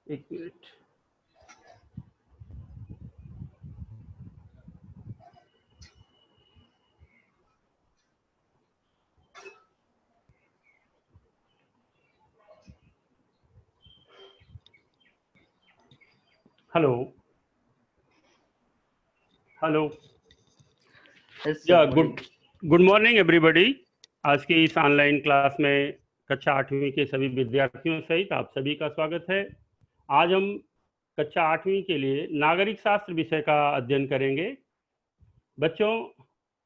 एक minute. Hello hello या good morning everybody. आज की इस ऑनलाइन क्लास में कक्षा 8वीं के सभी विद्यार्थियों सहित आप सभी का स्वागत है। आज हम कक्षा 8वीं के लिए नागरिक शास्त्र विषय का अध्ययन करेंगे। बच्चों,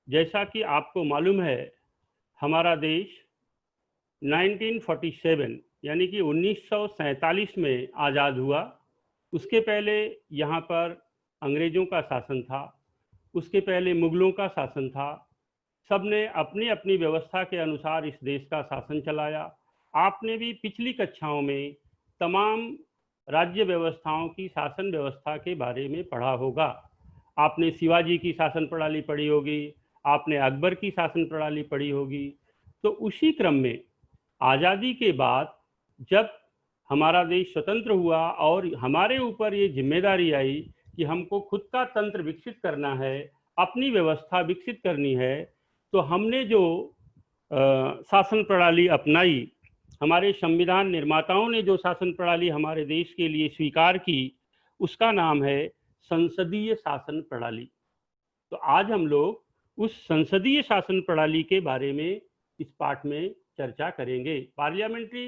जैसा कि आपको मालूम है, हमारा देश 1947 यानी कि 1947 में आज़ाद हुआ। उसके पहले यहाँ पर अंग्रेज़ों का शासन था, उसके पहले मुगलों का शासन था। सबने अपनी अपनी व्यवस्था के अनुसार इस देश का शासन चलाया। आपने भी पिछली कक्षाओं में तमाम राज्य व्यवस्थाओं की शासन व्यवस्था के बारे में पढ़ा होगा। आपने शिवाजी की शासन प्रणाली पढ़ी होगी, आपने अकबर की शासन प्रणाली पढ़ी होगी। तो उसी क्रम में आज़ादी के बाद जब हमारा देश स्वतंत्र हुआ और हमारे ऊपर ये जिम्मेदारी आई कि हमको खुद का तंत्र विकसित करना है, अपनी व्यवस्था विकसित करनी है, तो हमने जो शासन प्रणाली अपनाई, हमारे संविधान निर्माताओं ने जो शासन प्रणाली हमारे देश के लिए स्वीकार की, उसका नाम है संसदीय शासन प्रणाली। तो आज हम लोग उस संसदीय शासन प्रणाली के बारे में इस पाठ में चर्चा करेंगे। Parliamentary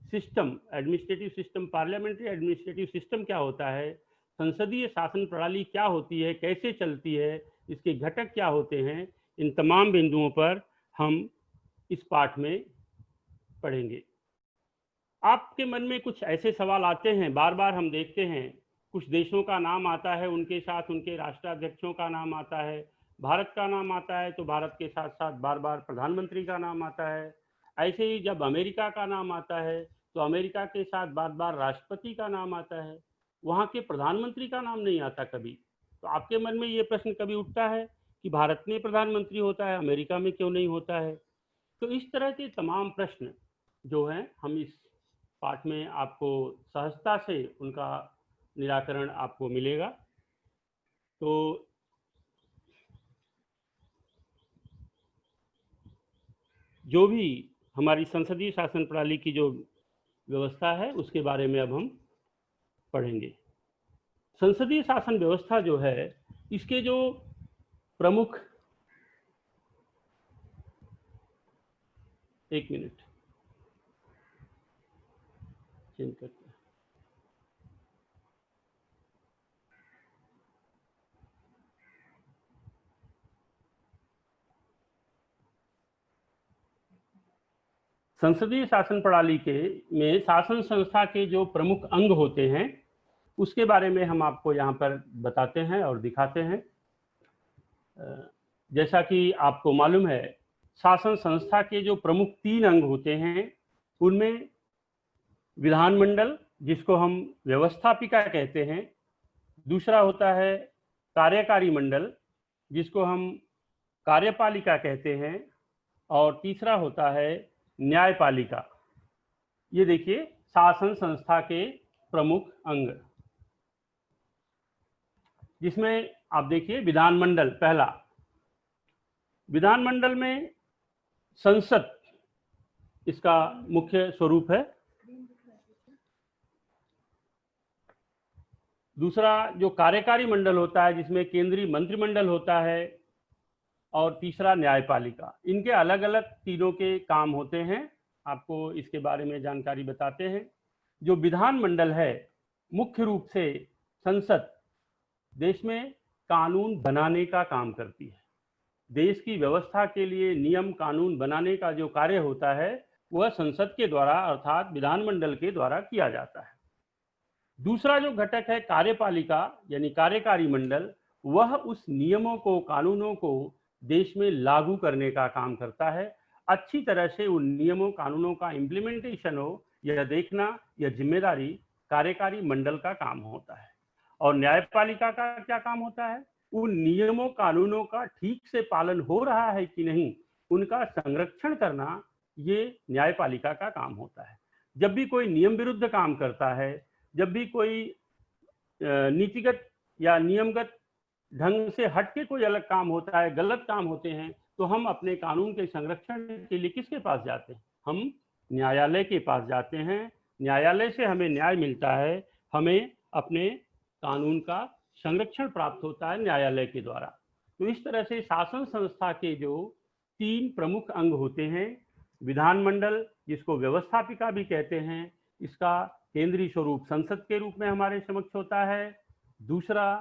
system, administrative system, parliamentary administrative system क्या होता है, संसदीय शासन प्रणाली क्या होती है, कैसे चलती है, इसके घटक क्या होते हैं, इन तमाम बिंदुओं पर हम इस पाठ में पढ़ेंगे। आपके मन में कुछ ऐसे सवाल आते हैं, बार बार हम देखते हैं कुछ देशों का नाम आता है, उनके साथ उनके राष्ट्राध्यक्षों का नाम आता है। भारत का नाम आता है तो भारत के साथ साथ बार बार प्रधानमंत्री का नाम आता है। ऐसे ही जब अमेरिका का नाम आता है तो अमेरिका के साथ बार बार राष्ट्रपति का नाम आता है, वहाँ के प्रधानमंत्री का नाम नहीं आता कभी। तो आपके मन में ये प्रश्न कभी उठता है कि भारत में प्रधानमंत्री होता है, अमेरिका में क्यों नहीं होता है? तो इस तरह के तमाम प्रश्न जो हैं, हम इस पाठ में आपको सहजता से उनका निराकरण आपको मिलेगा। तो जो भी हमारी संसदीय शासन प्रणाली की जो व्यवस्था है, उसके बारे में अब हम पढ़ेंगे। संसदीय शासन व्यवस्था जो है, इसके जो प्रमुख, एक मिनट चेंज करते हैं। संसदीय शासन प्रणाली के में शासन संस्था के जो प्रमुख अंग होते हैं, उसके बारे में हम आपको यहाँ पर बताते हैं और दिखाते हैं। जैसा कि आपको मालूम है, शासन संस्था के जो प्रमुख 3 अंग होते हैं, उनमें विधानमंडल, जिसको हम व्यवस्थापिका कहते हैं, दूसरा होता है कार्यकारी मंडल, जिसको हम कार्यपालिका कहते हैं, और तीसरा होता है न्यायपालिका। ये देखिए शासन संस्था के प्रमुख अंग, जिसमें आप देखिए विधानमंडल पहला। विधानमंडल में संसद इसका मुख्य स्वरूप है। दूसरा जो कार्यकारी मंडल होता है, जिसमें केंद्रीय मंत्रिमंडल होता है, और तीसरा न्यायपालिका। इनके अलग अलग तीनों के काम होते हैं, आपको इसके बारे में जानकारी बताते हैं। जो विधानमंडल है, मुख्य रूप से संसद देश में कानून बनाने का काम करती है। देश की व्यवस्था के लिए नियम कानून बनाने का जो कार्य होता है, वह संसद के द्वारा अर्थात विधानमंडल के द्वारा किया जाता है। दूसरा जो घटक है कार्यपालिका यानी कार्यकारी मंडल, वह उस नियमों को, कानूनों को देश में लागू करने का काम करता है। अच्छी तरह से उन नियमों कानूनों का इम्प्लीमेंटेशन हो, यह देखना, यह जिम्मेदारी कार्यकारी मंडल का काम होता है। और न्यायपालिका का क्या काम होता है? उन नियमों कानूनों का ठीक से पालन हो रहा है कि नहीं, उनका संरक्षण करना, ये न्यायपालिका का काम होता है। जब भी कोई नियम विरुद्ध काम करता है जब भी कोई नीतिगत या नियमगत ढंग से हट के कोई अलग काम होता है, गलत काम होते हैं, तो हम अपने कानून के संरक्षण के लिए किसके पास जाते हैं? हम न्यायालय के पास जाते हैं। न्यायालय से हमें न्याय मिलता है, हमें अपने कानून का संरक्षण प्राप्त होता है न्यायालय के द्वारा। तो इस तरह से शासन संस्था के जो 3 प्रमुख अंग होते हैं, विधानमंडल जिसको व्यवस्थापिका भी कहते हैं, इसका केंद्रीय स्वरूप संसद के रूप में हमारे समक्ष होता है। दूसरा,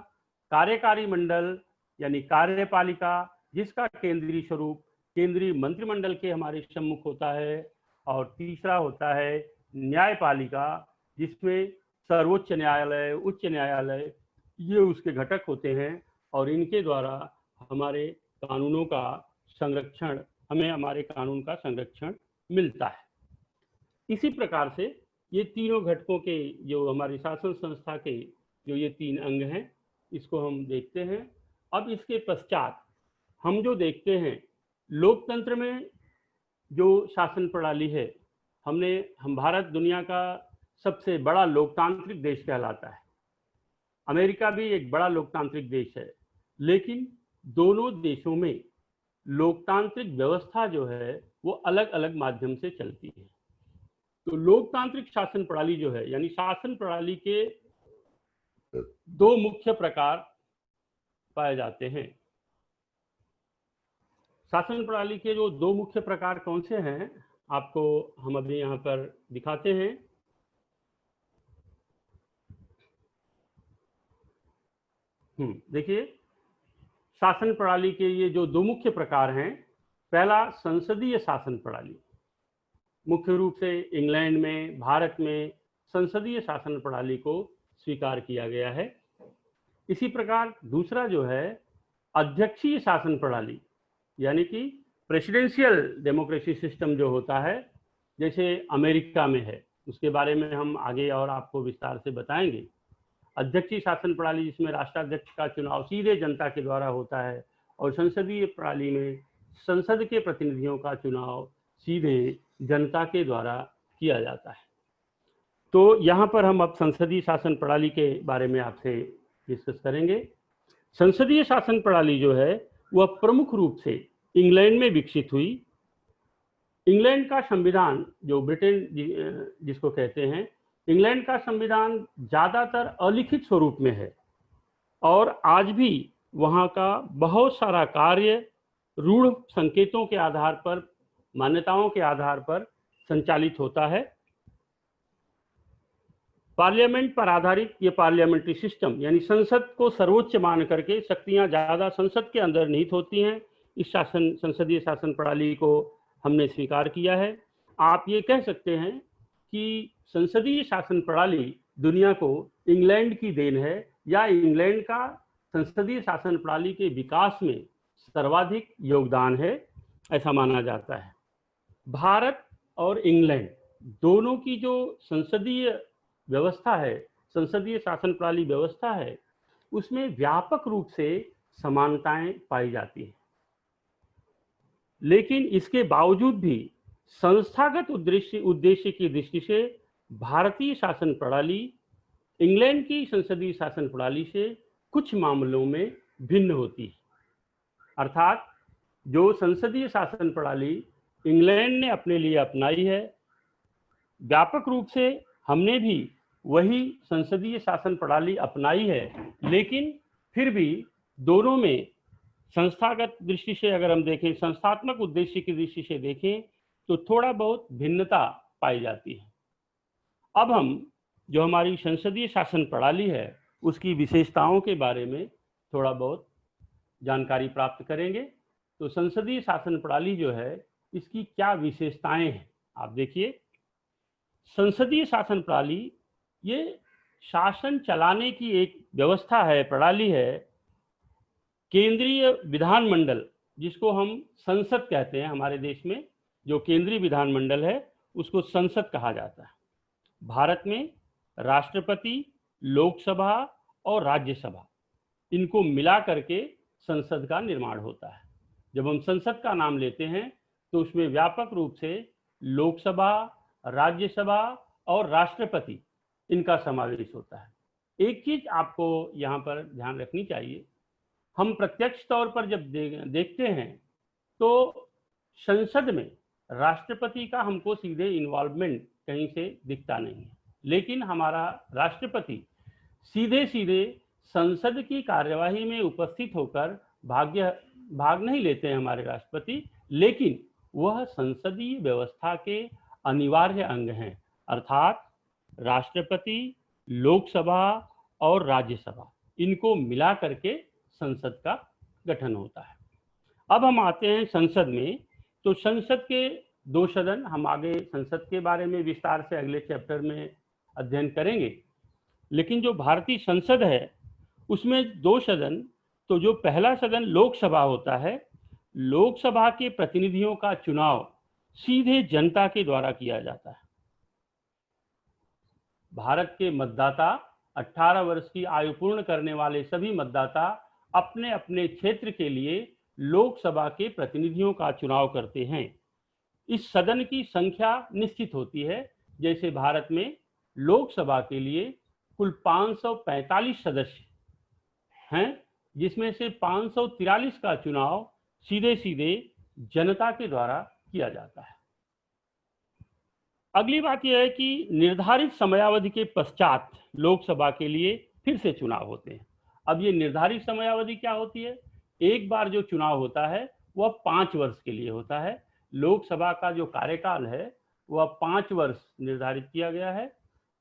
कार्यकारी मंडल यानी कार्यपालिका, जिसका केंद्रीय स्वरूप केंद्रीय मंत्रिमंडल के हमारे सम्मुख होता है। और तीसरा होता है न्यायपालिका, जिसमें सर्वोच्च न्यायालय, उच्च न्यायालय, ये उसके घटक होते हैं और इनके द्वारा हमारे कानूनों का संरक्षण, हमें हमारे कानून का संरक्षण मिलता है। इसी प्रकार से ये तीनों घटकों के जो हमारी शासन संस्था के जो ये 3 अंग हैं, इसको हम देखते हैं। अब इसके पश्चात हम जो देखते हैं, लोकतंत्र में जो शासन प्रणाली है, हम भारत दुनिया का सबसे बड़ा लोकतांत्रिक देश कहलाता है। अमेरिका भी एक बड़ा लोकतांत्रिक देश है, लेकिन दोनों देशों में लोकतांत्रिक व्यवस्था जो है वो अलग अलग माध्यम से चलती है। तो लोकतांत्रिक शासन प्रणाली जो है, यानी शासन प्रणाली के 2 मुख्य प्रकार पाए जाते हैं। शासन प्रणाली के जो 2 मुख्य प्रकार कौन से हैं, आपको हम अभी यहाँ पर दिखाते हैं। देखिए, शासन प्रणाली के ये जो 2 मुख्य प्रकार हैं, पहला संसदीय शासन प्रणाली। मुख्य रूप से इंग्लैंड में, भारत में संसदीय शासन प्रणाली को स्वीकार किया गया है। इसी प्रकार दूसरा जो है अध्यक्षीय शासन प्रणाली, यानी कि प्रेसिडेंशियल डेमोक्रेसी सिस्टम जो होता है, जैसे अमेरिका में है, उसके बारे में हम आगे और आपको विस्तार से बताएंगे। अध्यक्षीय शासन प्रणाली जिसमें राष्ट्राध्यक्ष का चुनाव सीधे जनता के द्वारा होता है और संसदीय प्रणाली में संसद के प्रतिनिधियों का चुनाव सीधे जनता के द्वारा किया जाता है। तो यहाँ पर हम अब संसदीय शासन प्रणाली के बारे में आपसे डिस्कस करेंगे। संसदीय शासन प्रणाली जो है वह प्रमुख रूप से इंग्लैंड में विकसित हुई। इंग्लैंड का संविधान, जो ब्रिटेन जिसको कहते हैं, इंग्लैंड का संविधान ज़्यादातर अलिखित स्वरूप में है और आज भी वहाँ का बहुत सारा कार्य रूढ़ संकेतों के आधार पर, मान्यताओं के आधार पर संचालित होता है। पार्लियामेंट पर आधारित ये पार्लियामेंट्री सिस्टम, यानी संसद को सर्वोच्च मान करके शक्तियां ज़्यादा संसद के अंदर निहित होती हैं, इस संसदीय शासन प्रणाली को हमने स्वीकार किया है। आप ये कह सकते हैं कि संसदीय शासन प्रणाली दुनिया को इंग्लैंड की देन है, या इंग्लैंड का संसदीय शासन प्रणाली के विकास में सर्वाधिक योगदान है, ऐसा माना जाता है। भारत और इंग्लैंड दोनों की जो संसदीय व्यवस्था है, संसदीय शासन प्रणाली व्यवस्था है, उसमें व्यापक रूप से समानताएं पाई जाती हैं, लेकिन इसके बावजूद भी संस्थागत उद्देश्य की दृष्टि से भारतीय शासन प्रणाली इंग्लैंड की संसदीय शासन प्रणाली से कुछ मामलों में भिन्न होती है। अर्थात जो संसदीय शासन प्रणाली इंग्लैंड ने अपने लिए अपनाई है, व्यापक रूप से हमने भी वही संसदीय शासन प्रणाली अपनाई है, लेकिन फिर भी दोनों में संस्थागत दृष्टि से अगर हम देखें, संस्थात्मक उद्देश्य की दृष्टि से देखें, तो थोड़ा बहुत भिन्नता पाई जाती है। अब हम जो हमारी संसदीय शासन प्रणाली है उसकी विशेषताओं के बारे में थोड़ा बहुत जानकारी प्राप्त करेंगे। तो संसदीय शासन प्रणाली जो है, इसकी क्या विशेषताएं हैं, आप देखिए। संसदीय शासन प्रणाली ये शासन चलाने की एक व्यवस्था है, प्रणाली है। केंद्रीय विधानमंडल, जिसको हम संसद कहते हैं, हमारे देश में जो केंद्रीय विधानमंडल है उसको संसद कहा जाता है। भारत में राष्ट्रपति, लोकसभा और राज्यसभा, इनको मिला करके संसद का निर्माण होता है। जब हम संसद का नाम लेते हैं तो उसमें व्यापक रूप से लोकसभा, राज्यसभा और राष्ट्रपति, इनका समावेश होता है। एक चीज आपको यहाँ पर ध्यान रखनी चाहिए, हम प्रत्यक्ष तौर पर जब देखते हैं तो संसद में राष्ट्रपति का हमको सीधे इन्वॉल्वमेंट कहीं से दिखता नहीं है, लेकिन हमारा राष्ट्रपति सीधे सीधे संसद की कार्यवाही में उपस्थित होकर भाग नहीं लेते हैं हमारे राष्ट्रपति, लेकिन वह संसदीय व्यवस्था के अनिवार्य अंग हैं। अर्थात राष्ट्रपति, लोकसभा और राज्यसभा, इनको मिला करके संसद का गठन होता है। अब हम आते हैं संसद में, तो संसद के दो सदन, हम आगे संसद के बारे में विस्तार से अगले चैप्टर में अध्ययन करेंगे, लेकिन जो भारतीय संसद है उसमें दो सदन, तो जो पहला सदन लोकसभा होता है, लोकसभा के प्रतिनिधियों का चुनाव सीधे जनता के द्वारा किया जाता है। भारत के मतदाता 18 वर्ष की आयु पूर्ण करने वाले सभी मतदाता अपने अपने क्षेत्र के लिए लोकसभा के प्रतिनिधियों का चुनाव करते हैं। इस सदन की संख्या निश्चित होती है, जैसे भारत में लोकसभा के लिए कुल 545 सदस्य हैं, जिसमें से 543 का चुनाव सीधे सीधे जनता के द्वारा किया जाता है। अगली बात यह है कि निर्धारित समयावधि के पश्चात लोकसभा के लिए फिर से चुनाव होते हैं। अब ये निर्धारित समयावधि क्या होती है? एक बार जो चुनाव होता है वह 5 वर्ष के लिए होता है। लोकसभा का जो कार्यकाल है वह 5 वर्ष निर्धारित किया गया है।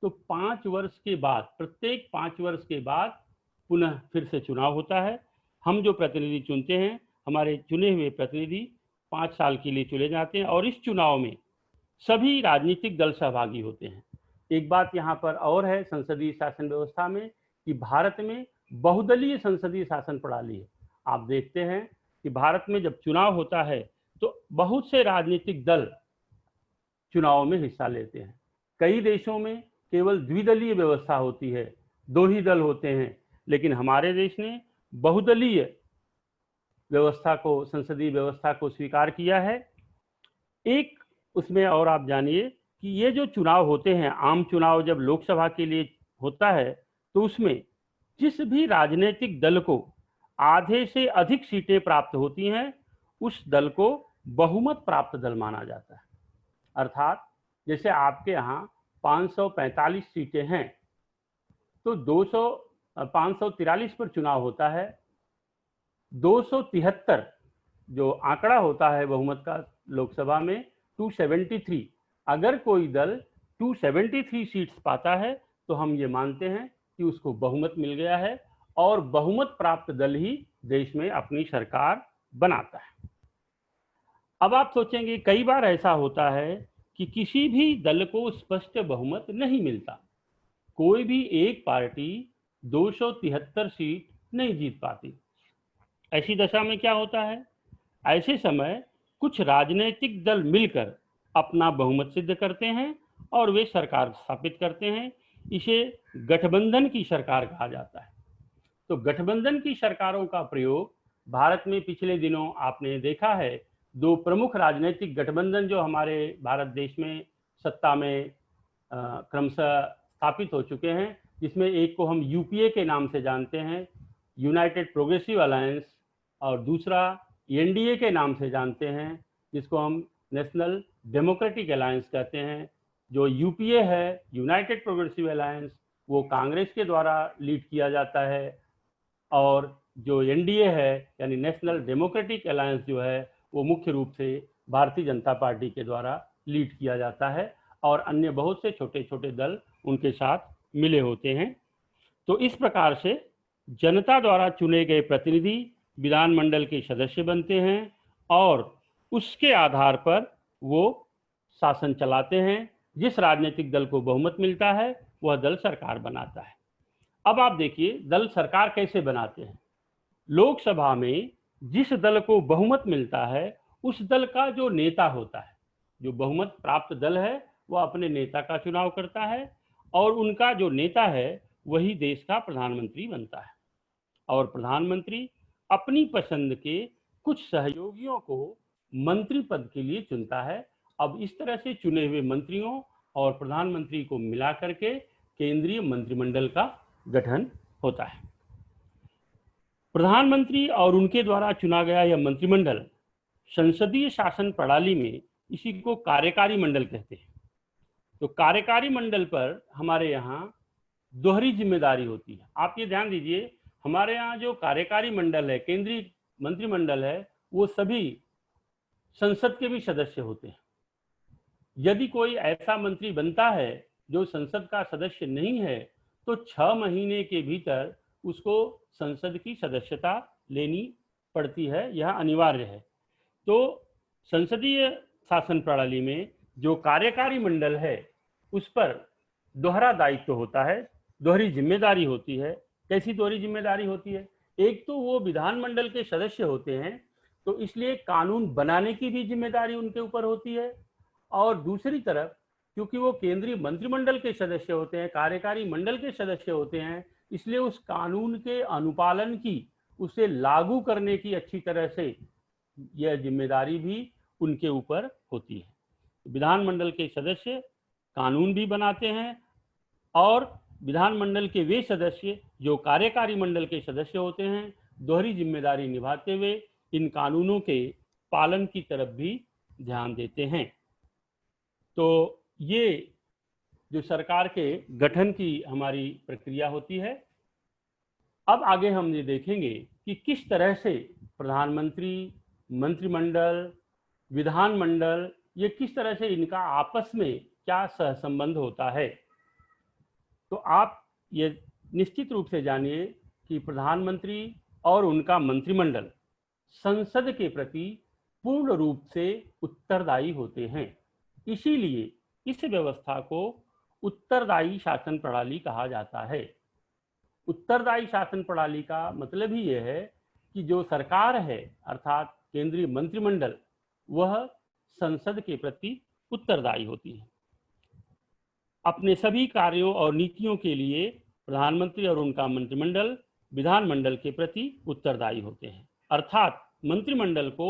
तो 5 वर्ष के बाद, प्रत्येक 5 वर्ष के बाद पुनः फिर से चुनाव होता है। हम जो प्रतिनिधि चुनते हैं, हमारे चुने हुए प्रतिनिधि 5 साल के लिए चुने जाते हैं और इस चुनाव में सभी राजनीतिक दल सहभागी होते हैं। एक बात यहाँ पर और है संसदीय शासन व्यवस्था में कि भारत में बहुदलीय संसदीय शासन प्रणाली है। आप देखते हैं कि भारत में जब चुनाव होता है तो बहुत से राजनीतिक दल चुनाव में हिस्सा लेते हैं। कई देशों में केवल द्विदलीय व्यवस्था होती है, 2 ही दल होते हैं, लेकिन हमारे देश ने बहुदलीय व्यवस्था को, संसदीय व्यवस्था को स्वीकार किया है। एक उसमें और आप जानिए कि ये जो चुनाव होते हैं, आम चुनाव जब लोकसभा के लिए होता है तो उसमें जिस भी राजनीतिक दल को आधे से अधिक सीटें प्राप्त होती हैं, उस दल को बहुमत प्राप्त दल माना जाता है। अर्थात जैसे आपके यहाँ 545 सीटें हैं तो 543 पर चुनाव होता है, 273 जो आंकड़ा होता है बहुमत का लोकसभा में 273, अगर कोई दल 273 सीट्स पाता है तो हम ये मानते हैं कि उसको बहुमत मिल गया है और बहुमत प्राप्त दल ही देश में अपनी सरकार बनाता है। अब आप सोचेंगे कई बार ऐसा होता है कि किसी भी दल को स्पष्ट बहुमत नहीं मिलता, कोई भी एक पार्टी 273 सीट नहीं जीत पाती। ऐसी दशा में क्या होता है? ऐसे समय कुछ राजनीतिक दल मिलकर अपना बहुमत सिद्ध करते हैं और वे सरकार स्थापित करते हैं। इसे गठबंधन की सरकार कहा जाता है। तो गठबंधन की सरकारों का प्रयोग भारत में पिछले दिनों आपने देखा है। 2 प्रमुख राजनीतिक गठबंधन जो हमारे भारत देश में सत्ता में क्रमशः स्थापित हो चुके हैं, जिसमें एक को हम यूपीए के नाम से जानते हैं, यूनाइटेड प्रोग्रेसिव अलायंस, और दूसरा एनडीए के नाम से जानते हैं, जिसको हम नेशनल डेमोक्रेटिक अलायंस कहते हैं। जो यूपीए है, यूनाइटेड प्रोग्रेसिव अलायंस, वो कांग्रेस के द्वारा लीड किया जाता है, और जो एनडीए है यानी नेशनल डेमोक्रेटिक अलायंस जो है वो मुख्य रूप से भारतीय जनता पार्टी के द्वारा लीड किया जाता है और अन्य बहुत से छोटे छोटे दल उनके साथ मिले होते हैं। तो इस प्रकार से जनता द्वारा चुने गए प्रतिनिधि विधानमंडल के सदस्य बनते हैं और उसके आधार पर वो शासन चलाते हैं। जिस राजनीतिक दल को बहुमत मिलता है वह दल सरकार बनाता है। अब आप देखिए दल सरकार कैसे बनाते हैं। लोकसभा में जिस दल को बहुमत मिलता है उस दल का जो नेता होता है, जो बहुमत प्राप्त दल है, वह अपने नेता का चुनाव करता है और उनका जो नेता है वही देश का प्रधानमंत्री बनता है। और प्रधानमंत्री अपनी पसंद के कुछ सहयोगियों को मंत्री पद के लिए चुनता है। अब इस तरह से चुने हुए मंत्रियों और प्रधानमंत्री को मिला करके केंद्रीय मंत्रिमंडल का गठन होता है। प्रधानमंत्री और उनके द्वारा चुना गया यह मंत्रिमंडल संसदीय शासन प्रणाली में इसी को कार्यकारी मंडल कहते हैं। तो कार्यकारी मंडल पर हमारे यहाँ दोहरी जिम्मेदारी होती है। आप ये ध्यान दीजिए, हमारे यहाँ जो कार्यकारी मंडल है, केंद्रीय मंत्रिमंडल है, वो सभी संसद के भी सदस्य होते हैं। यदि कोई ऐसा मंत्री बनता है जो संसद का सदस्य नहीं है, तो 6 महीने के भीतर उसको संसद की सदस्यता लेनी पड़ती है, यह अनिवार्य है। तो संसदीय शासन प्रणाली में जो कार्यकारी मंडल है उस पर दोहरा दायित्व होता है, दोहरी जिम्मेदारी होती है। कैसी दोहरी जिम्मेदारी होती है? एक तो वो विधानमंडल के सदस्य होते हैं, तो इसलिए कानून बनाने की भी जिम्मेदारी उनके ऊपर होती है, और दूसरी तरफ क्योंकि वो केंद्रीय मंत्रिमंडल के सदस्य होते हैं, कार्यकारी मंडल के सदस्य होते हैं, इसलिए उस कानून के अनुपालन की, उसे लागू करने की अच्छी तरह से यह जिम्मेदारी भी उनके ऊपर होती है। विधानमंडल के सदस्य कानून भी बनाते हैं, और विधानमंडल के वे सदस्य जो कार्यकारी मंडल के सदस्य होते हैं, दोहरी जिम्मेदारी निभाते हुए इन कानूनों के पालन की तरफ भी ध्यान देते हैं। तो ये जो सरकार के गठन की हमारी प्रक्रिया होती है। अब आगे हम ये देखेंगे कि किस तरह से प्रधानमंत्री, मंत्रिमंडल, विधानमंडल, ये किस तरह से इनका आपस में क्या सहसंबंध होता है। तो आप ये निश्चित रूप से जानिए कि प्रधानमंत्री और उनका मंत्रिमंडल संसद के प्रति पूर्ण रूप से उत्तरदायी होते हैं। इसीलिए इस व्यवस्था को उत्तरदायी शासन प्रणाली कहा जाता है। उत्तरदायी शासन प्रणाली का मतलब ही यह है कि जो सरकार है, अर्थात केंद्रीय मंत्रिमंडल, वह संसद के प्रति उत्तरदायी होती है। अपने सभी कार्यों और नीतियों के लिए प्रधानमंत्री और उनका मंत्रिमंडल विधानमंडल के प्रति उत्तरदायी होते हैं। अर्थात मंत्रिमंडल को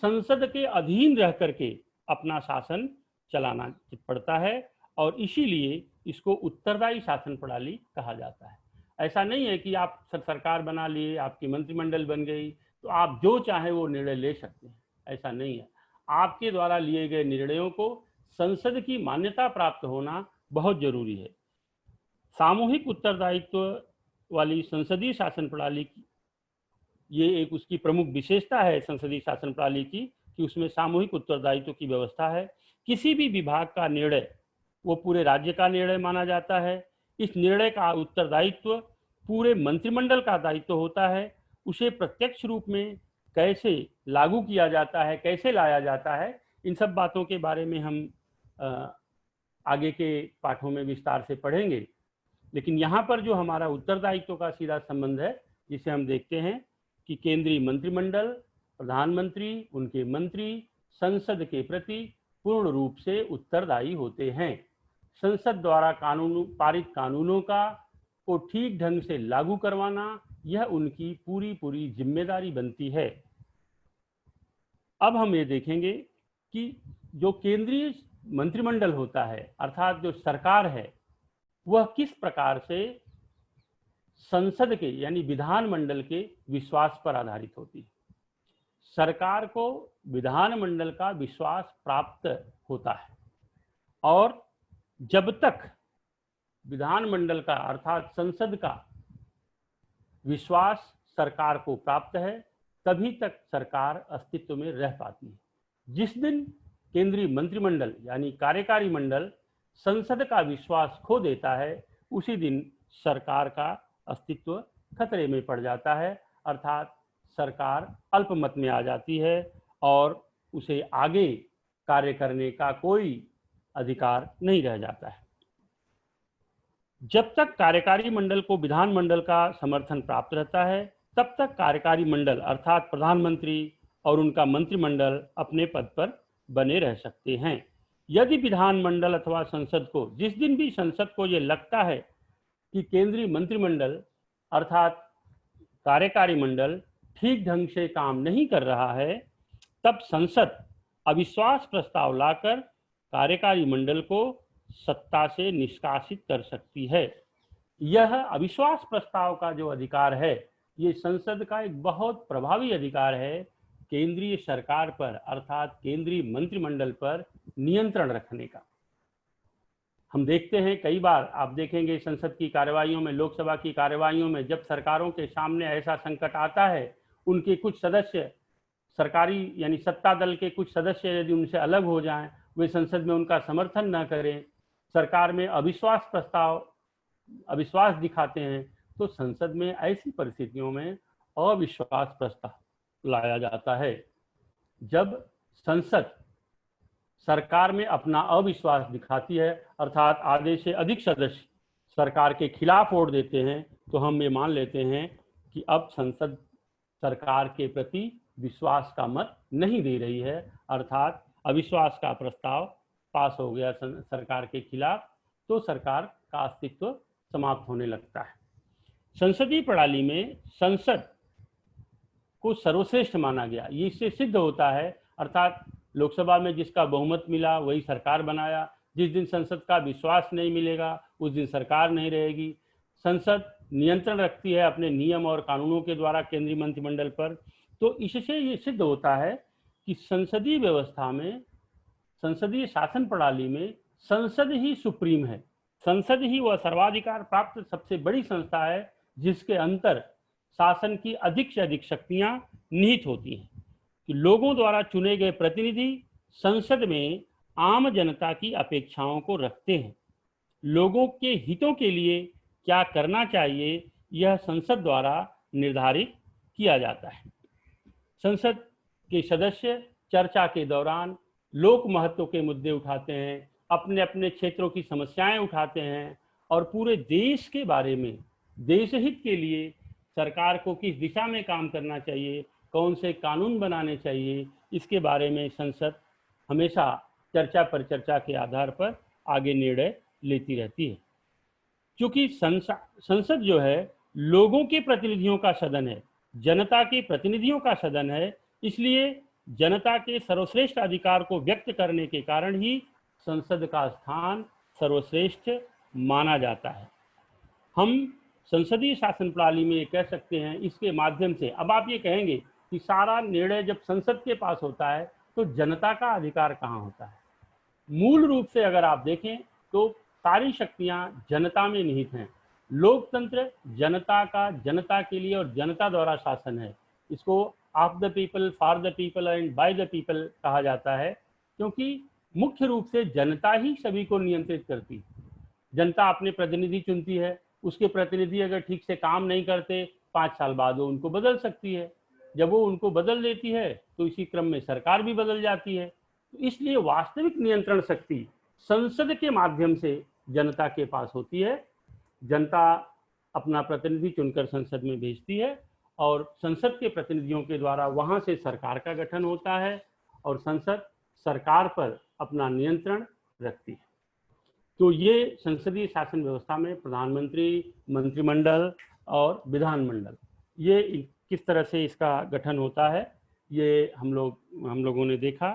संसद के अधीन रह करके अपना शासन चलाना पड़ता है, और इसीलिए इसको उत्तरदायी शासन प्रणाली कहा जाता है। ऐसा नहीं है कि आप सरकार बना लिए, आपकी मंत्रिमंडल बन गई, तो आप जो चाहे वो निर्णय ले सकते हैं। ऐसा नहीं है। आपके द्वारा लिए गए निर्णयों को संसद की मान्यता प्राप्त होना बहुत जरूरी है। सामूहिक उत्तरदायित्व वाली संसदीय शासन प्रणाली की ये एक उसकी प्रमुख विशेषता है संसदीय शासन प्रणाली की, कि उसमें सामूहिक उत्तरदायित्व की व्यवस्था है। किसी भी विभाग का निर्णय वो पूरे राज्य का निर्णय माना जाता है। इस निर्णय का उत्तरदायित्व पूरे मंत्रिमंडल का दायित्व होता है। उसे प्रत्यक्ष रूप में कैसे लागू किया जाता है, कैसे लाया जाता है, इन सब बातों के बारे में हम आगे के पाठों में विस्तार से पढ़ेंगे। लेकिन यहाँ पर जो हमारा उत्तरदायित्व का सीधा संबंध है, जिसे हम देखते हैं कि केंद्रीय मंत्रिमंडल, प्रधानमंत्री, उनके मंत्री संसद के प्रति पूर्ण रूप से उत्तरदायी होते हैं। संसद द्वारा पारित कानूनों को ठीक ढंग से लागू करवाना, यह उनकी पूरी जिम्मेदारी बनती है। अब हम ये देखेंगे कि जो केंद्रीय मंत्रिमंडल होता है, अर्थात जो सरकार है, वह किस प्रकार से संसद के यानी विधानमंडल के विश्वास पर आधारित होती है। सरकार को विधानमंडल का विश्वास प्राप्त होता है, और जब तक विधानमंडल का अर्थात संसद का विश्वास सरकार को प्राप्त है, तभी तक सरकार अस्तित्व में रह पाती है। जिस दिन केंद्रीय मंत्रिमंडल यानी कार्यकारी मंडल संसद का विश्वास खो देता है, उसी दिन सरकार का अस्तित्व खतरे में पड़ जाता है, अर्थात सरकार अल्पमत में आ जाती है और उसे आगे कार्य करने का कोई अधिकार नहीं रह जाता है। जब तक कार्यकारी मंडल को विधानमंडल का समर्थन प्राप्त रहता है, तब तक कार्यकारी मंडल अर्थात प्रधानमंत्री और उनका मंत्रिमंडल अपने पद पर बने रह सकते हैं। यदि विधानमंडल अथवा संसद को, जिस दिन भी संसद को ये लगता है कि केंद्रीय मंत्रिमंडल अर्थात कार्यकारी मंडल ठीक ढंग से काम नहीं कर रहा है, तब संसद अविश्वास प्रस्ताव लाकर कार्यकारी मंडल को सत्ता से निष्कासित कर सकती है। यह अविश्वास प्रस्ताव का जो अधिकार है, ये संसद का एक बहुत प्रभावी अधिकार है केंद्रीय सरकार पर, अर्थात केंद्रीय मंत्रिमंडल पर नियंत्रण रखने का। हम देखते हैं कई बार, आप देखेंगे संसद की कार्यवाहियों में, लोकसभा की कार्यवाहियों में, जब सरकारों के सामने ऐसा संकट आता है, उनके कुछ सदस्य, सरकारी यानी सत्ता दल के कुछ सदस्य यदि उनसे अलग हो जाएं, वे संसद में उनका समर्थन न करें, सरकार में अविश्वास दिखाते हैं, तो संसद में ऐसी परिस्थितियों में अविश्वास प्रस्ताव लाया जाता है। जब संसद सरकार में अपना अविश्वास दिखाती है, अर्थात आधे से अधिक सदस्य सरकार के खिलाफ वोट देते हैं, तो हम ये मान लेते हैं कि अब संसद सरकार के प्रति विश्वास का मत नहीं दे रही है, अर्थात अविश्वास का प्रस्ताव पास हो गया सरकार के खिलाफ, तो सरकार का अस्तित्व समाप्त होने लगता है। संसदीय प्रणाली में संसद को सर्वश्रेष्ठ माना गया, ये इससे सिद्ध होता है, अर्थात लोकसभा में जिसका बहुमत मिला वही सरकार बनाया। जिस दिन संसद का विश्वास नहीं मिलेगा उस दिन सरकार नहीं रहेगी। संसद नियंत्रण रखती है अपने नियम और कानूनों के द्वारा केंद्रीय मंत्रिमंडल पर। तो इससे ये सिद्ध होता है कि संसदीय व्यवस्था में, संसदीय शासन प्रणाली में संसद ही सुप्रीम है। संसद ही वह सर्वाधिकार प्राप्त सबसे बड़ी संस्था है जिसके अंतर शासन की अधिक से अधिक शक्तियां निहित होती हैं। कि लोगों द्वारा चुने गए प्रतिनिधि संसद में आम जनता की अपेक्षाओं को रखते हैं। लोगों के हितों के लिए क्या करना चाहिए यह संसद द्वारा निर्धारित किया जाता है। संसद के सदस्य चर्चा के दौरान लोक महत्व के मुद्दे उठाते हैं, अपने अपने क्षेत्रों की समस्याएं उठाते हैं और पूरे देश के बारे में, देश हित के लिए सरकार को किस दिशा में काम करना चाहिए, कौन से कानून बनाने चाहिए, इसके बारे में संसद हमेशा चर्चा पर चर्चा के आधार पर आगे निर्णय लेती रहती है। क्योंकि संसद जो है लोगों के प्रतिनिधियों का सदन है, जनता के प्रतिनिधियों का सदन है, इसलिए जनता के सर्वश्रेष्ठ अधिकार को व्यक्त करने के कारण ही संसद का स्थान सर्वश्रेष्ठ माना जाता है। हम संसदीय शासन प्रणाली में कह सकते हैं, इसके माध्यम से अब आप ये कहेंगे कि सारा निर्णय जब संसद के पास होता है तो जनता का अधिकार कहाँ होता है। मूल रूप से अगर आप देखें तो सारी शक्तियां जनता में निहित हैं। लोकतंत्र जनता का, जनता के लिए और जनता द्वारा शासन है। इसको of the people, for the people and by the people कहा जाता है, क्योंकि मुख्य रूप से जनता ही सभी को नियंत्रित करती है। जनता अपने प्रतिनिधि चुनती है, उसके प्रतिनिधि अगर ठीक से काम नहीं करते 5 साल बाद वो उनको बदल सकती है। जब वो उनको बदल देती है तो इसी क्रम में सरकार भी बदल जाती है। तो इसलिए वास्तविक नियंत्रण शक्ति संसद के माध्यम से जनता के पास होती है। जनता अपना प्रतिनिधि चुनकर संसद में भेजती है और संसद के प्रतिनिधियों के द्वारा वहां से सरकार का गठन होता है और संसद सरकार पर अपना नियंत्रण रखती है। तो ये संसदीय शासन व्यवस्था में प्रधानमंत्री, मंत्रिमंडल और विधानमंडल, ये किस तरह से इसका गठन होता है ये हम लोगों ने देखा।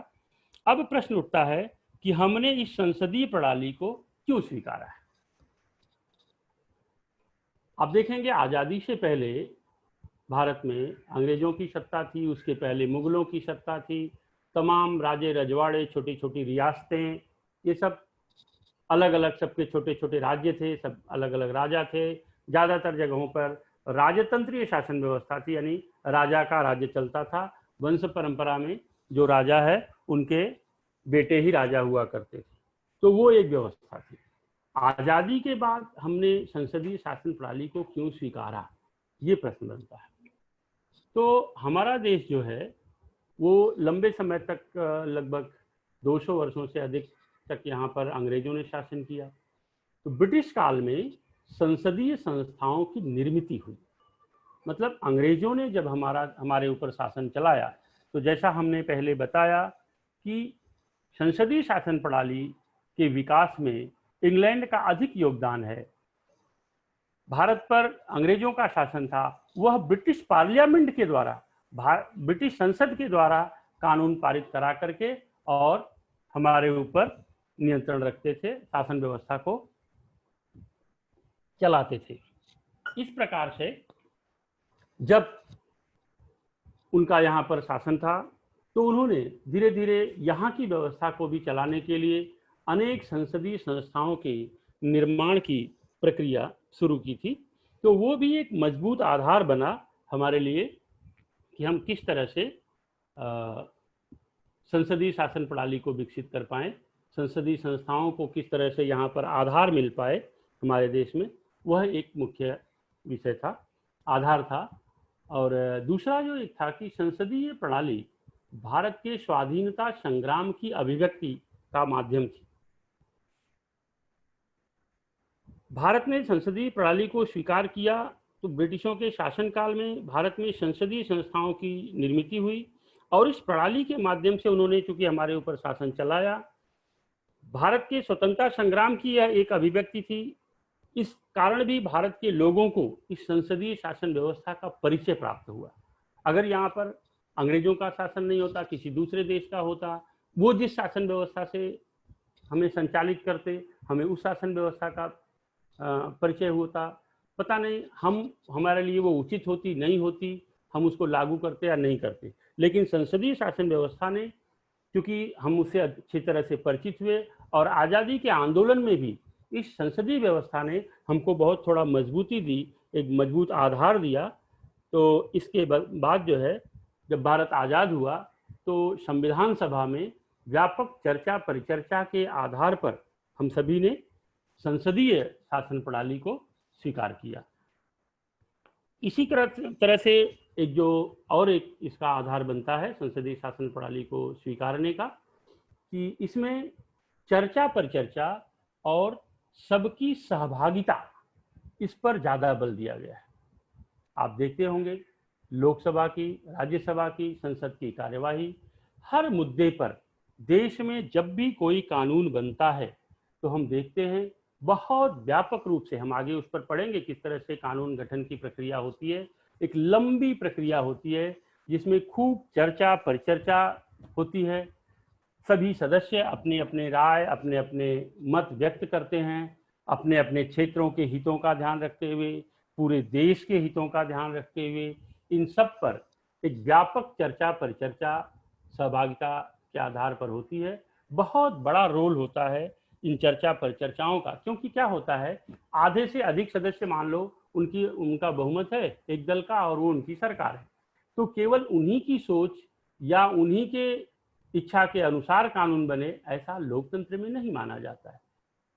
अब प्रश्न उठता है कि हमने इस संसदीय प्रणाली को क्यों स्वीकारा है। आप देखेंगे आजादी से पहले भारत में अंग्रेजों की सत्ता थी, उसके पहले मुगलों की सत्ता थी। तमाम राजे रजवाड़े, छोटी छोटी रियासतें, ये सब अलग अलग, सबके छोटे छोटे राज्य थे, सब अलग अलग राजा थे। ज़्यादातर जगहों पर राजतंत्रीय शासन व्यवस्था थी, यानी राजा का राज्य चलता था। वंश परंपरा में जो राजा है उनके बेटे ही राजा हुआ करते थे, तो वो एक व्यवस्था थी। आज़ादी के बाद हमने संसदीय शासन प्रणाली को क्यों स्वीकारा, ये प्रश्न बनता है। तो हमारा देश जो है वो लंबे समय तक, लगभग 200 वर्षों से अधिक तक यहाँ पर अंग्रेजों ने शासन किया। तो ब्रिटिश काल में संसदीय संस्थाओं की निर्मित हुई। मतलब अंग्रेजों ने जब हमारे ऊपर शासन चलाया, तो जैसा हमने पहले बताया कि संसदीय शासन प्रणाली के विकास में इंग्लैंड का अधिक योगदान है। भारत पर अंग्रेजों का शासन था, वह ब्रिटिश पार्लियामेंट के द्वारा, ब्रिटिश संसद के द्वारा कानून पारित करा करके और हमारे ऊपर नियंत्रण रखते थे, शासन व्यवस्था को चलाते थे। इस प्रकार से जब उनका यहाँ पर शासन था तो उन्होंने धीरे धीरे यहाँ की व्यवस्था को भी चलाने के लिए अनेक संसदीय संस्थाओं के निर्माण की प्रक्रिया शुरू की थी। तो वो भी एक मजबूत आधार बना हमारे लिए कि हम किस तरह से संसदीय शासन प्रणाली को विकसित कर पाएं, संसदीय संस्थाओं को किस तरह से यहाँ पर आधार मिल पाए हमारे देश में, वह एक मुख्य विषय था, आधार था। और दूसरा जो एक था कि संसदीय प्रणाली भारत के स्वाधीनता संग्राम की अभिव्यक्ति का माध्यम थी। भारत ने संसदीय प्रणाली को स्वीकार किया तो ब्रिटिशों के शासनकाल में भारत में संसदीय संस्थाओं की निर्मित हुई और इस प्रणाली के माध्यम से उन्होंने चूंकि हमारे ऊपर शासन चलाया। भारत के स्वतंत्रता संग्राम की यह एक अभिव्यक्ति थी। इस कारण भी भारत के लोगों को इस संसदीय शासन व्यवस्था का परिचय प्राप्त हुआ। अगर यहाँ पर अंग्रेजों का शासन नहीं होता, किसी दूसरे देश का होता, वो जिस शासन व्यवस्था से हमें संचालित करते, हमें उस शासन व्यवस्था का परिचय होता, पता नहीं हमारे लिए वो उचित होती नहीं होती, हम उसको लागू करते या नहीं करते। लेकिन संसदीय शासन व्यवस्था ने, क्योंकि हम उससे अच्छी तरह से परिचित हुए और आज़ादी के आंदोलन में भी इस संसदीय व्यवस्था ने हमको बहुत थोड़ा मजबूती दी, एक मजबूत आधार दिया। तो इसके बाद जो है, जब भारत आज़ाद हुआ तो संविधान सभा में व्यापक चर्चा परिचर्चा के आधार पर हम सभी ने संसदीय शासन प्रणाली को स्वीकार किया। इसी तरह से एक जो और एक इसका आधार बनता है संसदीय शासन प्रणाली को स्वीकारने का, कि इसमें चर्चा परिचर्चा और सबकी सहभागिता, इस पर ज़्यादा बल दिया गया है। आप देखते होंगे लोकसभा की, राज्यसभा की, संसद की कार्यवाही, हर मुद्दे पर देश में जब भी कोई कानून बनता है तो हम देखते हैं बहुत व्यापक रूप से, हम आगे उस पर पढ़ेंगे किस तरह से कानून गठन की प्रक्रिया होती है, एक लंबी प्रक्रिया होती है जिसमें खूब चर्चा परिचर्चा होती है। सभी सदस्य अपने अपने राय, अपने अपने मत व्यक्त करते हैं, अपने अपने क्षेत्रों के हितों का ध्यान रखते हुए, पूरे देश के हितों का ध्यान रखते हुए, इन सब पर एक व्यापक चर्चा परिचर्चा सहभागिता के आधार पर होती है। बहुत बड़ा रोल होता है इन चर्चा परिचर्चाओं का, क्योंकि क्या होता है, आधे से अधिक सदस्य मान लो उनका बहुमत है एक दल का और वो उनकी सरकार है, तो केवल उन्हीं की सोच या उन्हीं के इच्छा के अनुसार कानून बने, ऐसा लोकतंत्र में नहीं माना जाता है।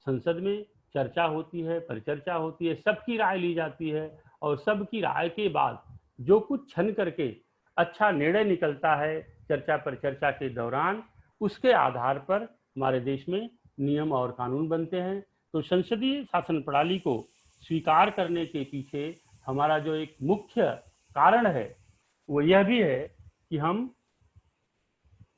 संसद में चर्चा होती है, परिचर्चा होती है, सबकी राय ली जाती है और सबकी राय के बाद जो कुछ छन करके अच्छा निर्णय निकलता है चर्चा परिचर्चा के दौरान, उसके आधार पर हमारे देश में नियम और कानून बनते हैं। तो संसदीय शासन प्रणाली को स्वीकार करने के पीछे हमारा जो एक मुख्य कारण है वो यह भी है कि हम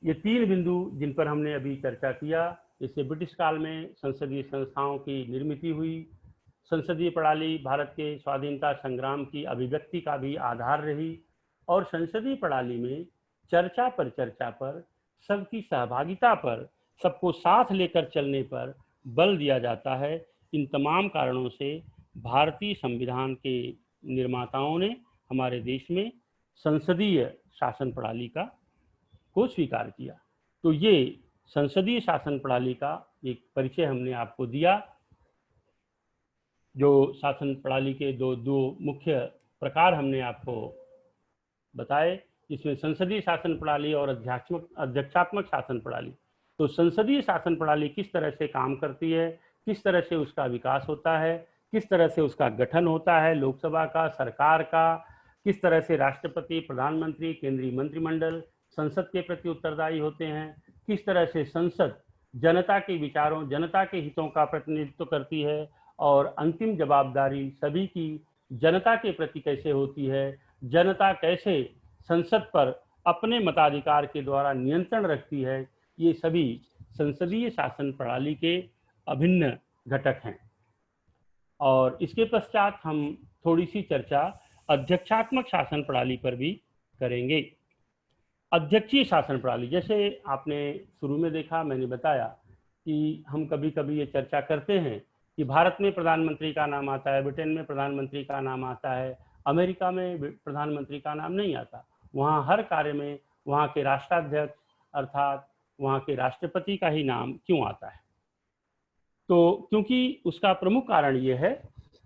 ये 3 बिंदु जिन पर हमने अभी चर्चा किया, इससे ब्रिटिश काल में संसदीय संस्थाओं की निर्मित हुई, संसदीय प्रणाली भारत के स्वाधीनता संग्राम की अभिव्यक्ति का भी आधार रही और संसदीय प्रणाली में चर्चा परिचर्चा पर, सबकी सहभागिता पर, सबको साथ लेकर चलने पर बल दिया जाता है। इन तमाम कारणों से भारतीय संविधान के निर्माताओं ने हमारे देश में संसदीय शासन प्रणाली को स्वीकार किया। तो ये संसदीय शासन प्रणाली का एक परिचय हमने आपको दिया। जो शासन प्रणाली के दो मुख्य प्रकार हमने आपको बताए, इसमें संसदीय शासन प्रणाली और अध्यक्षात्मक शासन प्रणाली। तो संसदीय शासन प्रणाली किस तरह से काम करती है, किस तरह से उसका विकास होता है, किस तरह से उसका गठन होता है, लोकसभा का, सरकार का, किस तरह से राष्ट्रपति, प्रधानमंत्री, केंद्रीय मंत्रिमंडल संसद के प्रति उत्तरदायी होते हैं, किस तरह से संसद जनता के विचारों, जनता के हितों का प्रतिनिधित्व करती है और अंतिम जवाबदारी सभी की जनता के प्रति कैसे होती है, जनता कैसे संसद पर अपने मताधिकार के द्वारा नियंत्रण रखती है, ये सभी संसदीय शासन प्रणाली के अभिन्न घटक हैं। और इसके पश्चात हम थोड़ी सी चर्चा अध्यक्षात्मक शासन प्रणाली पर भी करेंगे। अध्यक्षीय शासन प्रणाली, जैसे आपने शुरू में देखा, मैंने बताया कि हम कभी कभी ये चर्चा करते हैं कि भारत में प्रधानमंत्री का नाम आता है, ब्रिटेन में प्रधानमंत्री का नाम आता है, अमेरिका में प्रधानमंत्री का नाम नहीं आता। वहाँ हर कार्य में वहाँ के राष्ट्राध्यक्ष अर्थात वहाँ के राष्ट्रपति का ही नाम क्यों आता है? तो क्योंकि उसका प्रमुख कारण ये है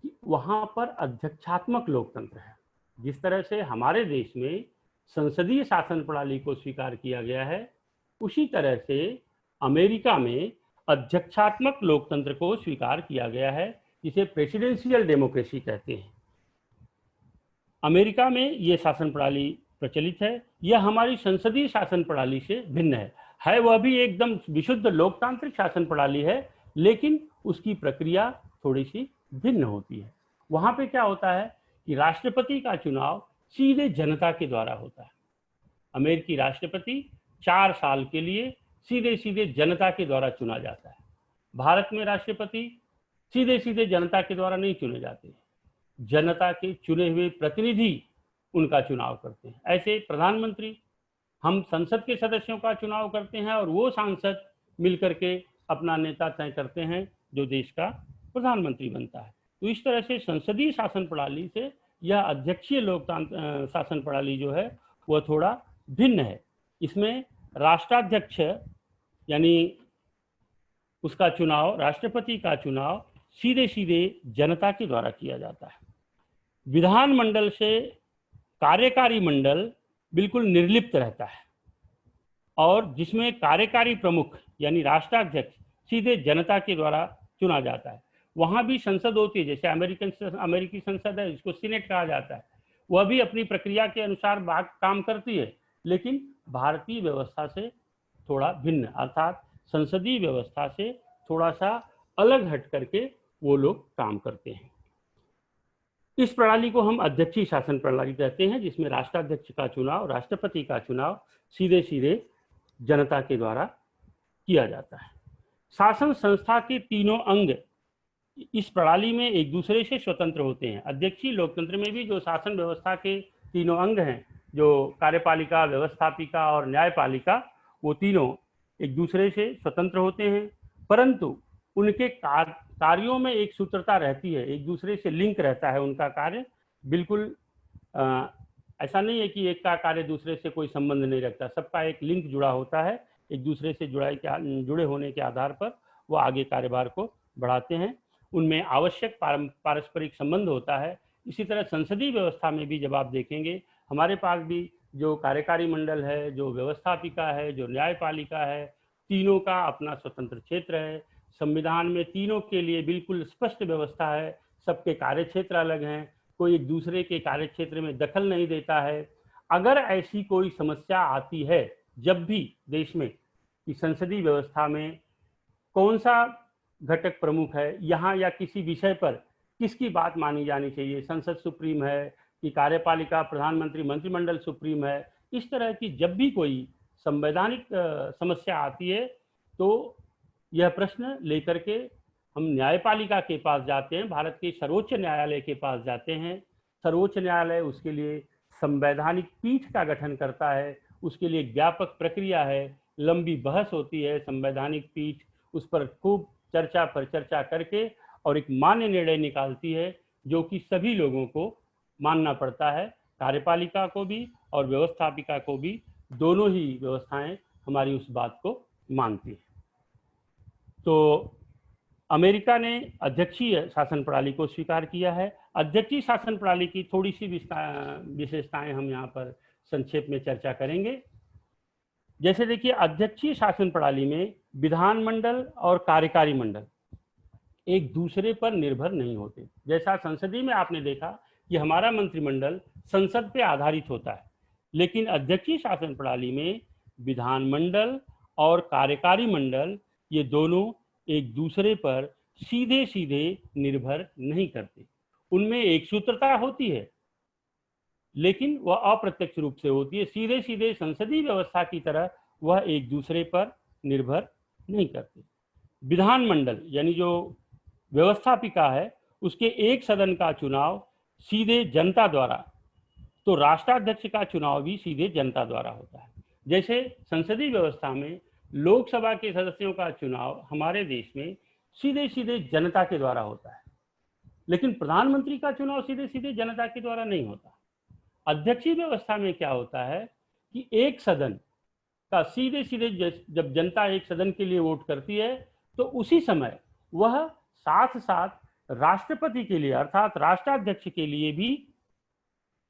कि वहाँ पर अध्यक्षात्मक लोकतंत्र है। जिस तरह से हमारे देश में संसदीय शासन प्रणाली को स्वीकार किया गया है, उसी तरह से अमेरिका में अध्यक्षात्मक लोकतंत्र को स्वीकार किया गया है, जिसे प्रेसिडेंशियल डेमोक्रेसी कहते हैं। अमेरिका में ये शासन प्रणाली प्रचलित है। यह हमारी संसदीय शासन प्रणाली से भिन्न है वह भी एकदम विशुद्ध लोकतांत्रिक शासन प्रणाली है, लेकिन उसकी प्रक्रिया थोड़ी सी भिन्न होती है। वहां पे क्या होता है कि राष्ट्रपति का चुनाव सीधे जनता के द्वारा होता है। अमेरिकी राष्ट्रपति 4 साल के लिए सीधे सीधे जनता के द्वारा चुना जाता है। भारत में राष्ट्रपति सीधे सीधे जनता के द्वारा नहीं चुने जाते, जनता के चुने हुए प्रतिनिधि उनका चुनाव करते हैं। ऐसे प्रधानमंत्री, हम संसद के सदस्यों का चुनाव करते हैं और वो सांसद मिलकर के अपना नेता तय करते हैं जो देश का प्रधानमंत्री बनता है। तो इस तरह से संसदीय शासन प्रणाली से यह अध्यक्षीय लोकतांत्र शासन प्रणाली जो है वह थोड़ा भिन्न है। इसमें राष्ट्राध्यक्ष यानी उसका चुनाव, राष्ट्रपति का चुनाव सीधे सीधे जनता के द्वारा किया जाता है। विधानमंडल से कार्यकारी मंडल बिल्कुल निर्लिप्त रहता है और जिसमें कार्यकारी प्रमुख यानी राष्ट्राध्यक्ष सीधे जनता के द्वारा चुना जाता है। वहाँ भी संसद होती है, जैसे अमेरिकी संसद है, जिसको सीनेट कहा जाता है, वह भी अपनी प्रक्रिया के अनुसार काम करती है, लेकिन भारतीय व्यवस्था से थोड़ा भिन्न, अर्थात संसदीय व्यवस्था से थोड़ा सा अलग हट करके वो लोग काम करते हैं। इस प्रणाली को हम अध्यक्षीय शासन प्रणाली कहते हैं, जिसमें राष्ट्राध्यक्ष का चुनाव, राष्ट्रपति का चुनाव सीधे सीधे जनता के द्वारा किया जाता है। शासन संस्था के तीनों अंग इस प्रणाली में एक दूसरे से स्वतंत्र होते हैं। अध्यक्षीय लोकतंत्र में भी जो शासन व्यवस्था के तीनों अंग हैं, जो कार्यपालिका, व्यवस्थापिका और न्यायपालिका, वो तीनों एक दूसरे से स्वतंत्र होते हैं, परंतु उनके कार्यों में एक सूत्रता रहती है, एक दूसरे से लिंक रहता है उनका कार्य। बिल्कुल ऐसा नहीं है कि एक का कार्य दूसरे से कोई संबंध नहीं रखता, सबका एक लिंक जुड़ा होता है। एक दूसरे से जुड़े होने के आधार पर वो आगे कार्यभार को बढ़ाते हैं। उनमें आवश्यक पारस्परिक संबंध होता है। इसी तरह संसदीय व्यवस्था में भी जब आप देखेंगे, हमारे पास भी जो कार्यकारी मंडल है, जो व्यवस्थापिका है, जो न्यायपालिका है, तीनों का अपना स्वतंत्र क्षेत्र है। संविधान में तीनों के लिए बिल्कुल स्पष्ट व्यवस्था है, सबके कार्य क्षेत्र अलग हैं, कोई एक दूसरे के कार्य क्षेत्र में दखल नहीं देता है। अगर ऐसी कोई समस्या आती है जब भी देश में कि संसदीय व्यवस्था में कौन सा घटक प्रमुख है, यहाँ या किसी विषय पर किसकी बात मानी जानी चाहिए, संसद सुप्रीम है कि कार्यपालिका, प्रधानमंत्री, मंत्रिमंडल सुप्रीम है, इस तरह की जब भी कोई संवैधानिक समस्या आती है तो यह प्रश्न लेकर के हम न्यायपालिका के पास जाते हैं, भारत के सर्वोच्च न्यायालय के पास जाते हैं। सर्वोच्च न्यायालय उसके लिए संवैधानिक पीठ का गठन करता है, उसके लिए व्यापक प्रक्रिया है, लंबी बहस होती है। संवैधानिक पीठ उस पर खूब चर्चा करके और एक मान्य निर्णय निकालती है, जो कि सभी लोगों को मानना पड़ता है, कार्यपालिका को भी और व्यवस्थापिका को भी। दोनों ही व्यवस्थाएं हमारी उस बात को मानती हैं। तो अमेरिका ने अध्यक्षीय शासन प्रणाली को स्वीकार किया है। अध्यक्षीय शासन प्रणाली की थोड़ी सी विशेषताएं हम यहाँ पर संक्षेप में चर्चा करेंगे। जैसे देखिए, अध्यक्षीय शासन प्रणाली में विधानमंडल और कार्यकारी मंडल एक दूसरे पर निर्भर नहीं होते। जैसा संसदीय में आपने देखा कि हमारा मंत्रिमंडल संसद पे आधारित होता है, लेकिन अध्यक्षीय शासन प्रणाली में विधानमंडल और कार्यकारी मंडल ये दोनों एक दूसरे पर सीधे सीधे निर्भर नहीं करते। उनमें एक सूत्रता होती है, लेकिन वह अप्रत्यक्ष रूप से होती है। सीधे सीधे संसदीय व्यवस्था की तरह वह एक दूसरे पर निर्भर नहीं करते। विधानमंडल यानी जो व्यवस्थापिका है, उसके एक सदन का चुनाव सीधे जनता द्वारा, तो राष्ट्राध्यक्ष का चुनाव भी सीधे जनता द्वारा होता है। जैसे संसदीय व्यवस्था में लोकसभा के सदस्यों का चुनाव हमारे देश में सीधे सीधे जनता के द्वारा होता है, लेकिन प्रधानमंत्री का चुनाव सीधे सीधे जनता के द्वारा नहीं होता। अध्यक्षीय व्यवस्था में क्या होता है कि एक सदन का सीधे सीधे जब जनता एक सदन के लिए वोट करती है तो उसी समय वह साथ साथ राष्ट्रपति के लिए अर्थात राष्ट्राध्यक्ष के लिए भी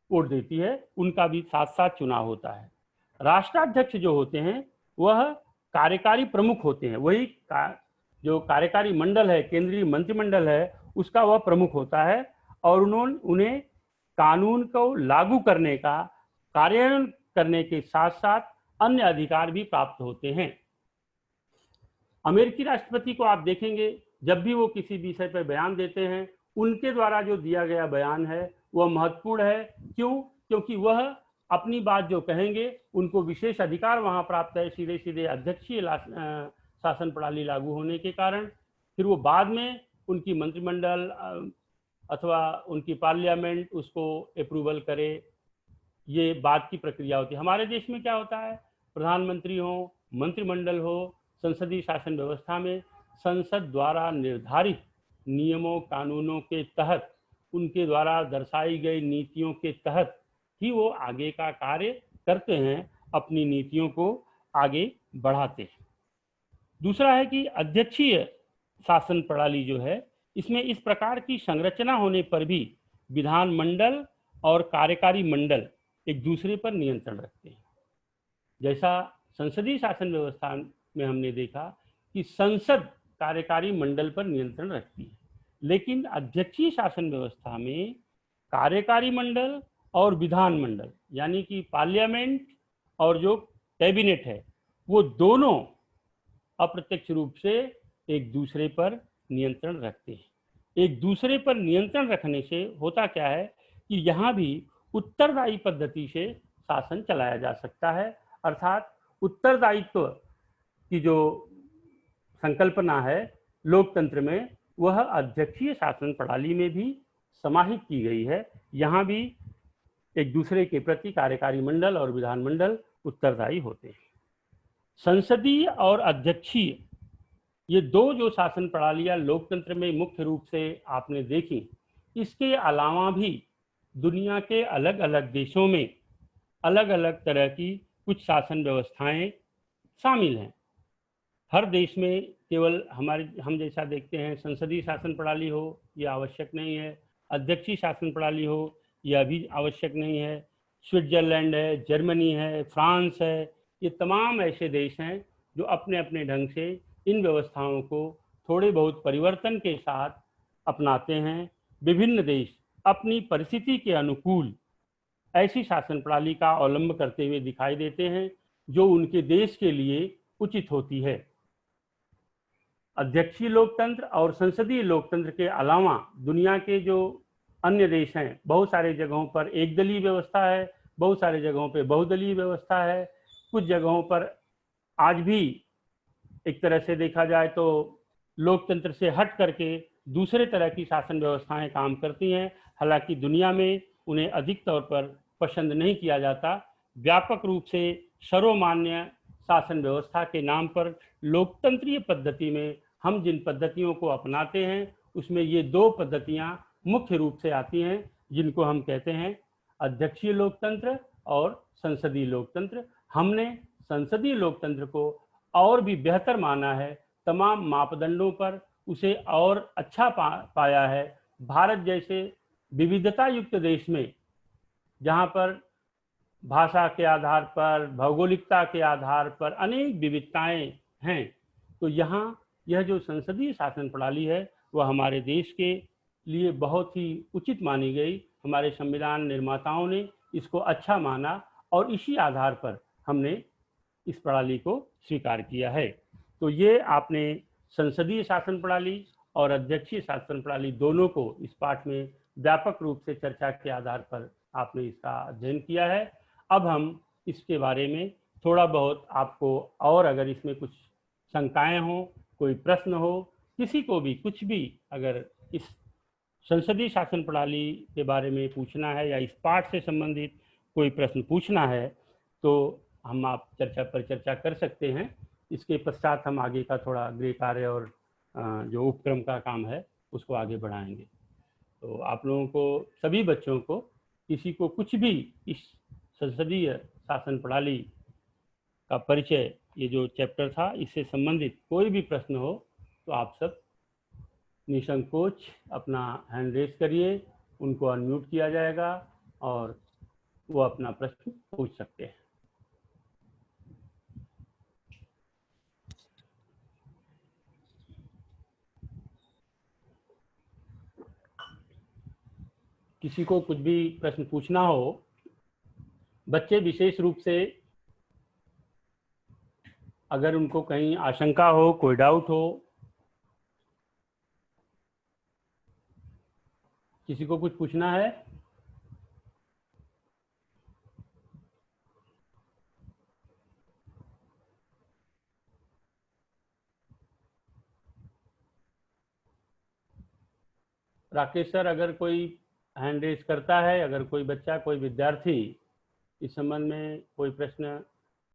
वोट देती है, उनका भी साथ साथ चुनाव होता है। राष्ट्राध्यक्ष जो होते हैं वह कार्यकारी प्रमुख होते हैं, वही जो कार्यकारी मंडल है, केंद्रीय मंत्रिमंडल है, उसका वह प्रमुख होता है और उन्हें कानून को लागू करने का, कार्यान्वयन करने के साथ साथ अन्य अधिकार भी प्राप्त होते हैं। अमेरिकी राष्ट्रपति को आप देखेंगे, जब भी वो किसी विषय पर बयान देते हैं, उनके द्वारा जो दिया गया बयान है वह महत्वपूर्ण है। क्यों? क्योंकि वह अपनी बात जो कहेंगे उनको विशेष अधिकार वहां प्राप्त है, सीधे सीधे अध्यक्षीय शासन प्रणाली लागू होने के कारण। फिर वो बाद में उनकी मंत्रिमंडल अथवा उनकी पार्लियामेंट उसको अप्रूवल करे, ये बात की प्रक्रिया होती है। हमारे देश में क्या होता है, प्रधानमंत्री हो, मंत्रिमंडल हो, संसदीय शासन व्यवस्था में संसद द्वारा निर्धारित नियमों कानूनों के तहत, उनके द्वारा दर्शाई गई नीतियों के तहत ही वो आगे का कार्य करते हैं, अपनी नीतियों को आगे बढ़ाते हैं। दूसरा है कि अध्यक्षीय शासन प्रणाली जो है, इसमें इस प्रकार की संरचना होने पर भी विधानमंडल और कार्यकारी मंडल एक दूसरे पर नियंत्रण रखते हैं। जैसा संसदीय शासन व्यवस्था में हमने देखा कि संसद कार्यकारी मंडल पर नियंत्रण रखती है, लेकिन अध्यक्षीय शासन व्यवस्था में कार्यकारी मंडल और विधानमंडल यानी कि पार्लियामेंट और जो कैबिनेट है, वो दोनों अप्रत्यक्ष रूप से एक दूसरे पर नियंत्रण रखते हैं। एक दूसरे पर नियंत्रण रखने से होता क्या है कि यहाँ भी उत्तरदायी पद्धति से शासन चलाया जा सकता है, अर्थात उत्तरदायित्व की जो संकल्पना है लोकतंत्र में, वह अध्यक्षीय शासन प्रणाली में भी समाहित की गई है। यहाँ भी एक दूसरे के प्रति कार्यकारी मंडल और विधानमंडल उत्तरदायी होते हैं। संसदीय और अध्यक्षीय, ये दो जो शासन प्रणालियाँ लोकतंत्र में मुख्य रूप से आपने देखी, इसके अलावा भी दुनिया के अलग अलग देशों में अलग अलग तरह की कुछ शासन व्यवस्थाएं शामिल हैं। हर देश में केवल हम जैसा देखते हैं संसदीय शासन प्रणाली हो, यह आवश्यक नहीं है। अध्यक्षीय शासन प्रणाली हो, यह भी आवश्यक नहीं है। स्विट्जरलैंड है, जर्मनी है, फ्रांस है, ये तमाम ऐसे देश हैं जो अपने अपने ढंग से इन व्यवस्थाओं को थोड़े बहुत परिवर्तन के साथ अपनाते हैं। विभिन्न देश अपनी परिस्थिति के अनुकूल ऐसी शासन प्रणाली का अवलंब करते हुए दिखाई देते हैं जो उनके देश के लिए उचित होती है। अध्यक्षीय लोकतंत्र और संसदीय लोकतंत्र के अलावा दुनिया के जो अन्य देश हैं, बहुत सारे जगहों पर एक दलीय व्यवस्था है, बहुत सारे जगहों पर बहुदलीय व्यवस्था है। कुछ जगहों पर आज भी एक तरह से देखा जाए तो लोकतंत्र से हट करके दूसरे तरह की शासन व्यवस्थाएं काम करती हैं, हालांकि दुनिया में उन्हें अधिक तौर पर पसंद नहीं किया जाता। व्यापक रूप से सर्वमान्य शासन व्यवस्था के नाम पर लोकतंत्रीय पद्धति में हम जिन पद्धतियों को अपनाते हैं उसमें ये दो पद्धतियां मुख्य रूप से आती हैं, जिनको हम कहते हैं अध्यक्षीय लोकतंत्र और संसदीय लोकतंत्र। हमने संसदीय लोकतंत्र को और भी बेहतर माना है, तमाम मापदंडों पर उसे और अच्छा पाया है। भारत जैसे विविधता युक्त देश में, जहाँ पर भाषा के आधार पर, भौगोलिकता के आधार पर अनेक विविधताएं हैं, तो यहाँ यह जो संसदीय शासन प्रणाली है वह हमारे देश के लिए बहुत ही उचित मानी गई। हमारे संविधान निर्माताओं ने इसको अच्छा माना और इसी आधार पर हमने इस प्रणाली को स्वीकार किया है। तो ये आपने संसदीय शासन प्रणाली और अध्यक्षीय शासन प्रणाली दोनों को इस पाठ में व्यापक रूप से चर्चा के आधार पर आपने इसका अध्ययन किया है। अब हम इसके बारे में थोड़ा बहुत आपको, और अगर इसमें कुछ शंकाएं हो, कोई प्रश्न हो, किसी को भी कुछ भी अगर इस संसदीय शासन प्रणाली के बारे में पूछना है या इस पाठ से संबंधित कोई प्रश्न पूछना है तो हम आप चर्चा कर सकते हैं। इसके पश्चात हम आगे का थोड़ा गृह कार्य और जो उपक्रम का काम है उसको आगे बढ़ाएंगे। तो आप लोगों को, सभी बच्चों को, किसी को कुछ भी इस संसदीय शासन प्रणाली का परिचय, ये जो चैप्टर था इससे संबंधित कोई भी प्रश्न हो तो आप सब निसंकोच अपना हैंड रेस करिए, उनको अनम्यूट किया जाएगा और वो अपना प्रश्न पूछ सकते हैं। किसी को कुछ भी प्रश्न पूछना हो, बच्चे विशेष रूप से अगर उनको कहीं आशंका हो, कोई डाउट हो, किसी को कुछ पूछना है? राकेश सर, अगर कोई हैंड रेस करता है, अगर कोई बच्चा, कोई विद्यार्थी इस संबंध में कोई प्रश्न